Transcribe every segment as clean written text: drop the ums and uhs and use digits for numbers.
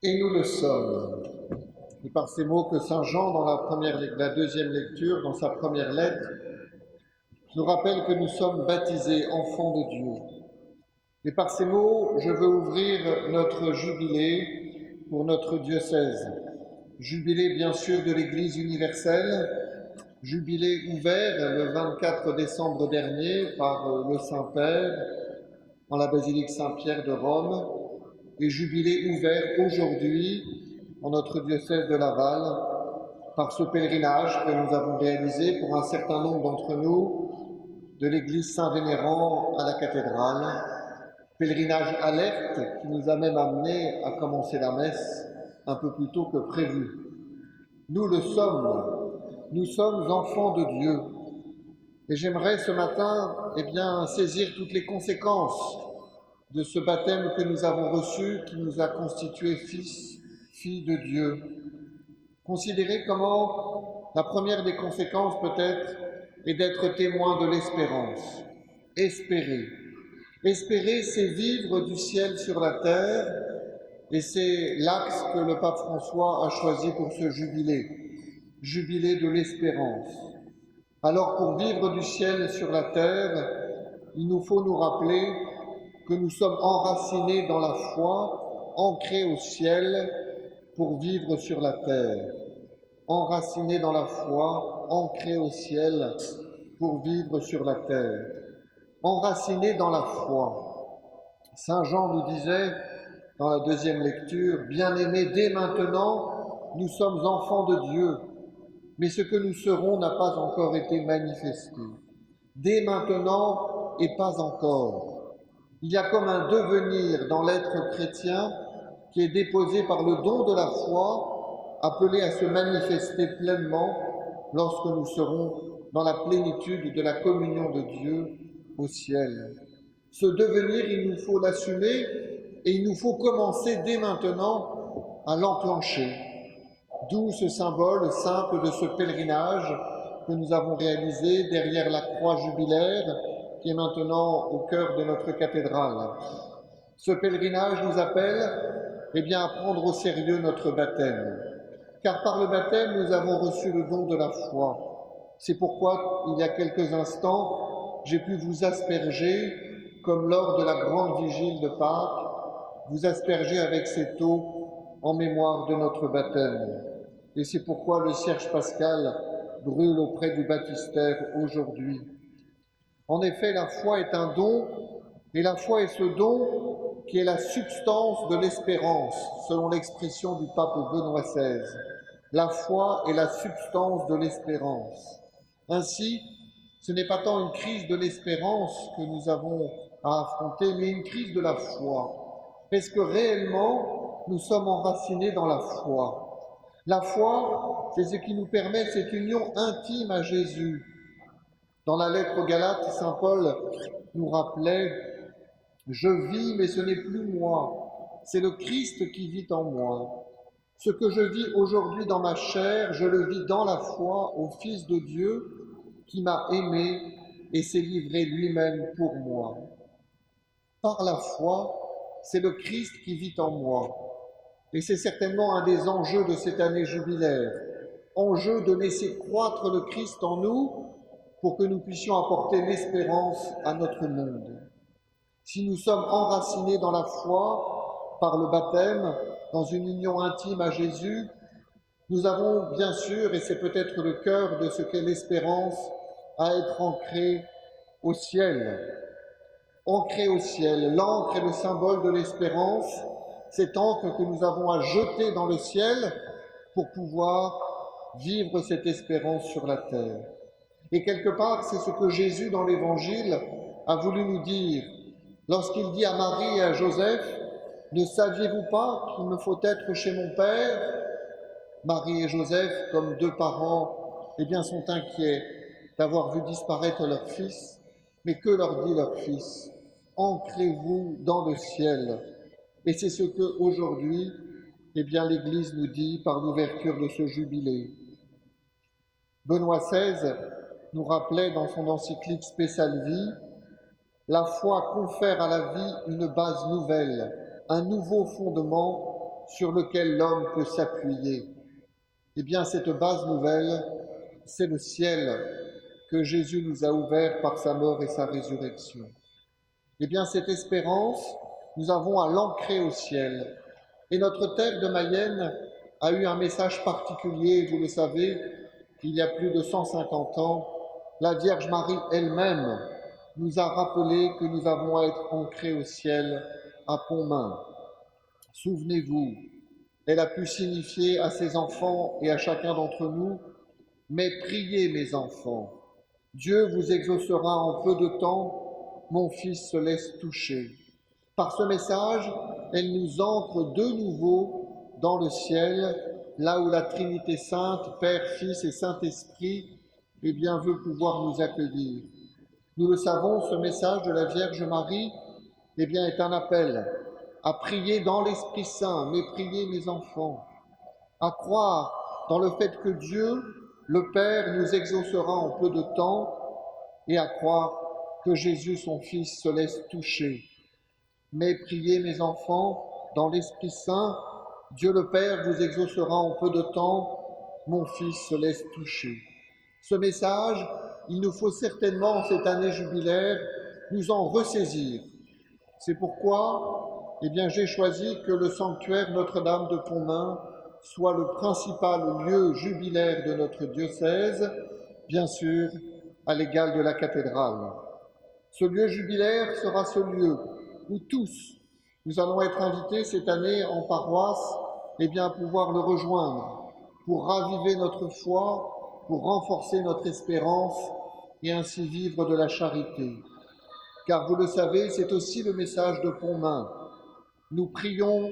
Et nous le sommes. Et par ces mots que Saint Jean, dans la deuxième lecture, dans sa première lettre, nous rappelle que nous sommes baptisés enfants de Dieu. Et par ces mots, je veux ouvrir notre jubilé pour notre diocèse. Jubilé, bien sûr, de l'Église universelle, jubilé ouvert le 24 décembre dernier par le Saint-Père en la basilique Saint-Pierre de Rome, et jubilé ouvert aujourd'hui en notre diocèse de Laval par ce pèlerinage que nous avons réalisé pour un certain nombre d'entre nous de l'église Saint-Vénérand à la cathédrale, pèlerinage alerte qui nous a même amené à commencer la messe un peu plus tôt que prévu. Nous le sommes, nous sommes enfants de Dieu. Et j'aimerais ce matin saisir toutes les conséquences de ce baptême que nous avons reçu, qui nous a constitués fils, filles de Dieu. Considérer comment la première des conséquences peut-être est d'être témoin de l'espérance. Espérer. Espérer, c'est vivre du ciel sur la terre, et c'est l'axe que le pape François a choisi pour ce jubilé. Jubilé de l'espérance. Alors pour vivre du ciel sur la terre, il nous faut nous rappeler que nous sommes enracinés dans la foi, ancrés au ciel pour vivre sur la terre. Enracinés dans la foi, ancrés au ciel pour vivre sur la terre. Enracinés dans la foi. Saint Jean nous disait dans la deuxième lecture, « Bien-aimés, dès maintenant, nous sommes enfants de Dieu, mais ce que nous serons n'a pas encore été manifesté. Dès maintenant et pas encore. Il y a comme un devenir dans l'être chrétien qui est déposé par le don de la foi, appelé à se manifester pleinement lorsque nous serons dans la plénitude de la communion de Dieu au ciel. Ce devenir, il nous faut l'assumer et il nous faut commencer dès maintenant à l'enclencher. D'où ce symbole simple de ce pèlerinage que nous avons réalisé derrière la croix jubilaire qui est maintenant au cœur de notre cathédrale. Ce pèlerinage nous appelle à prendre au sérieux notre baptême. Car par le baptême, nous avons reçu le don de la foi. C'est pourquoi, il y a quelques instants, j'ai pu vous asperger, comme lors de la grande vigile de Pâques, vous asperger avec cette eau en mémoire de notre baptême. Et c'est pourquoi le cierge pascal brûle auprès du baptistère aujourd'hui. En effet, la foi est un don, et la foi est ce don qui est la substance de l'espérance, selon l'expression du pape Benoît XVI. La foi est la substance de l'espérance. Ainsi, ce n'est pas tant une crise de l'espérance que nous avons à affronter, mais une crise de la foi. Parce que réellement, nous sommes enracinés dans la foi. La foi, c'est ce qui nous permet cette union intime à Jésus. Dans la lettre aux Galates, saint Paul nous rappelait « Je vis, mais ce n'est plus moi, c'est le Christ qui vit en moi. Ce que je vis aujourd'hui dans ma chair, je le vis dans la foi au Fils de Dieu qui m'a aimé et s'est livré lui-même pour moi. » Par la foi, c'est le Christ qui vit en moi. Et c'est certainement un des enjeux de cette année jubilaire. Enjeu de laisser croître le Christ en nous pour que nous puissions apporter l'espérance à notre monde. Si nous sommes enracinés dans la foi, par le baptême, dans une union intime à Jésus, nous avons bien sûr, et c'est peut-être le cœur de ce qu'est l'espérance, à être ancrés au ciel. Ancrés au ciel, l'encre est le symbole de l'espérance, cette encre que nous avons à jeter dans le ciel pour pouvoir vivre cette espérance sur la terre. Et quelque part, c'est ce que Jésus, dans l'Évangile, a voulu nous dire lorsqu'il dit à Marie et à Joseph « Ne saviez-vous pas qu'il me faut être chez mon Père ?» Marie et Joseph, comme deux parents, sont inquiets d'avoir vu disparaître leur fils. Mais que leur dit leur fils ? Ancrez-vous dans le ciel. Et c'est ce que aujourd'hui, l'Église nous dit par l'ouverture de ce jubilé. Benoît XVI nous rappelait dans son encyclique Spe Salvi, la foi confère à la vie une base nouvelle, un nouveau fondement sur lequel l'homme peut s'appuyer. Eh bien, cette base nouvelle, c'est le ciel que Jésus nous a ouvert par sa mort et sa résurrection. Eh bien, cette espérance, nous avons à l'ancrer au ciel. Et notre terre de Mayenne a eu un message particulier, vous le savez, il y a plus de 150 ans, la Vierge Marie elle-même nous a rappelé que nous avons à être ancrés au ciel à Pontmain. Souvenez-vous, elle a pu signifier à ses enfants et à chacun d'entre nous, « Mais priez mes enfants, Dieu vous exaucera en peu de temps, mon Fils se laisse toucher. » Par ce message, elle nous ancre de nouveau dans le ciel, là où la Trinité sainte, Père, Fils et Saint-Esprit, eh bien, veut pouvoir nous accueillir. Nous le savons, ce message de la Vierge Marie, eh bien, est un appel à prier dans l'Esprit Saint, mais priez mes enfants, à croire dans le fait que Dieu, le Père, nous exaucera en peu de temps, et à croire que Jésus, son Fils, se laisse toucher. Mais priez mes enfants dans l'Esprit Saint, Dieu le Père vous exaucera en peu de temps, mon Fils se laisse toucher. Ce message, il nous faut certainement en cette année jubilaire nous en ressaisir. C'est pourquoi, eh bien, j'ai choisi que le sanctuaire Notre-Dame de Pontmain soit le principal lieu jubilaire de notre diocèse, bien sûr, à l'égal de la cathédrale. Ce lieu jubilaire sera ce lieu où tous, nous allons être invités cette année en paroisse, eh bien, à pouvoir le rejoindre, pour raviver notre foi, pour renforcer notre espérance et ainsi vivre de la charité. Car vous le savez, c'est aussi le message de Pontmain. Nous prions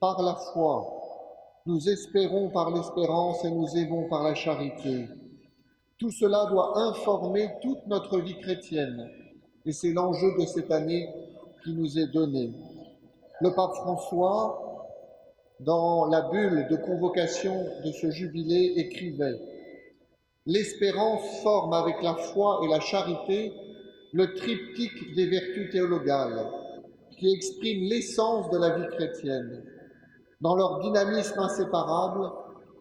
par la foi, nous espérons par l'espérance et nous aimons par la charité. Tout cela doit informer toute notre vie chrétienne et c'est l'enjeu de cette année qui nous est donné. Le pape François, dans la bulle de convocation de ce jubilé, écrivait « L'espérance forme avec la foi et la charité le triptyque des vertus théologales qui exprime l'essence de la vie chrétienne. Dans leur dynamisme inséparable,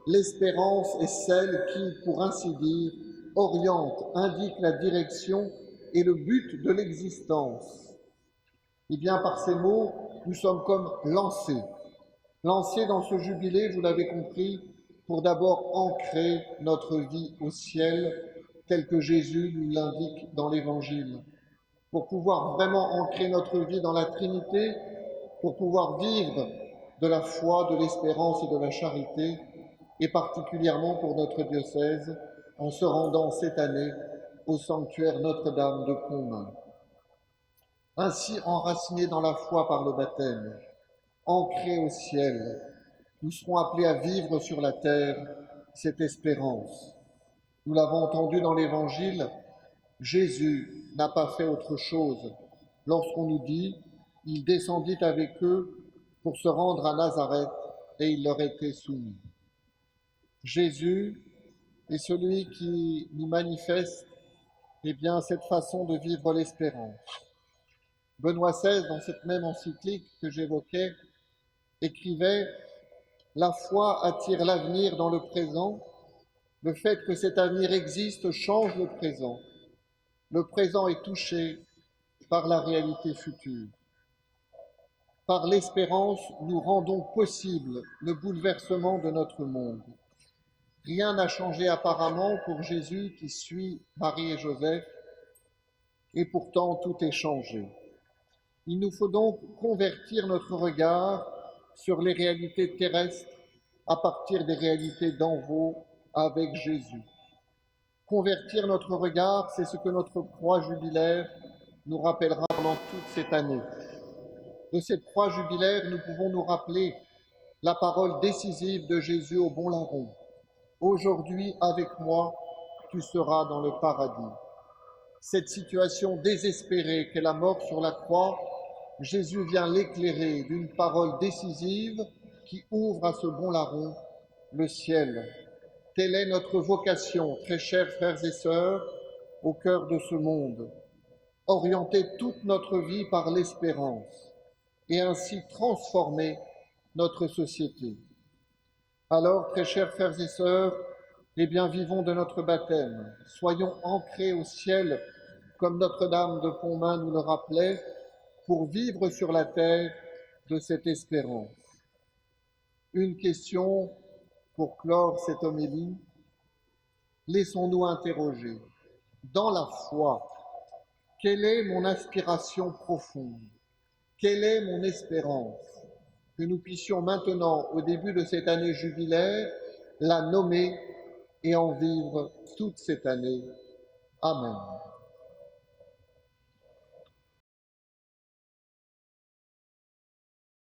l'espérance est celle qui, pour ainsi dire, oriente, indique la direction et le but de l'existence. » Eh bien, par ces mots, nous sommes comme lancés dans ce jubilé, vous l'avez compris, pour d'abord ancrer notre vie au ciel, tel que Jésus nous l'indique dans l'Évangile, pour pouvoir vraiment ancrer notre vie dans la Trinité, pour pouvoir vivre de la foi, de l'espérance et de la charité, et particulièrement pour notre diocèse, en se rendant cette année au sanctuaire Notre-Dame de Pontmain. Ainsi enracinés dans la foi par le baptême, ancrés au ciel, nous serons appelés à vivre sur la terre cette espérance. Nous l'avons entendu dans l'Évangile, Jésus n'a pas fait autre chose lorsqu'on nous dit « Il descendit avec eux pour se rendre à Nazareth et il leur était soumis ». Jésus est celui qui nous manifeste eh bien, cette façon de vivre l'espérance. Benoît XVI, dans cette même encyclique que j'évoquais, écrivait « La foi attire l'avenir dans le présent. Le fait que cet avenir existe change le présent. Le présent est touché par la réalité future. Par l'espérance, nous rendons possible le bouleversement de notre monde. Rien n'a changé apparemment pour Jésus qui suit Marie et Joseph, et pourtant tout est changé. Il nous faut donc convertir notre regard sur les réalités terrestres à partir des réalités d'en haut avec Jésus. Convertir notre regard, c'est ce que notre croix jubilaire nous rappellera pendant toute cette année. De cette croix jubilaire, nous pouvons nous rappeler la parole décisive de Jésus au bon larron. « Aujourd'hui, avec moi, tu seras dans le paradis. » Cette situation désespérée qu'est la mort sur la croix, Jésus vient l'éclairer d'une parole décisive qui ouvre à ce bon larron le ciel. Telle est notre vocation, très chers frères et sœurs, au cœur de ce monde. Orienter toute notre vie par l'espérance et ainsi transformer notre société. Alors, très chers frères et sœurs, eh bien, vivons de notre baptême, soyons ancrés au ciel, comme Notre-Dame de Pontmain nous le rappelait, pour vivre sur la terre de cette espérance. Une question pour clore cette homélie. Laissons-nous interroger. Dans la foi, quelle est mon aspiration profonde? Quelle est mon espérance? Que nous puissions maintenant, au début de cette année jubilaire, la nommer et en vivre toute cette année. Amen.